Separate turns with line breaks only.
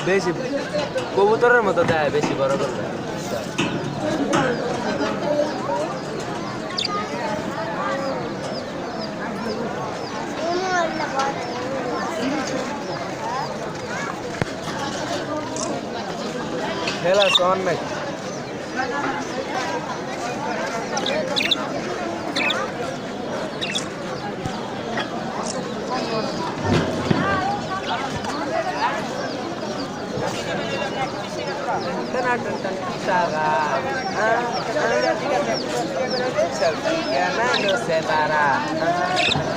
বেশি কবুতরের মতো দেয় বেশি বড় করলে খেলা সন নাই Saga, no se para.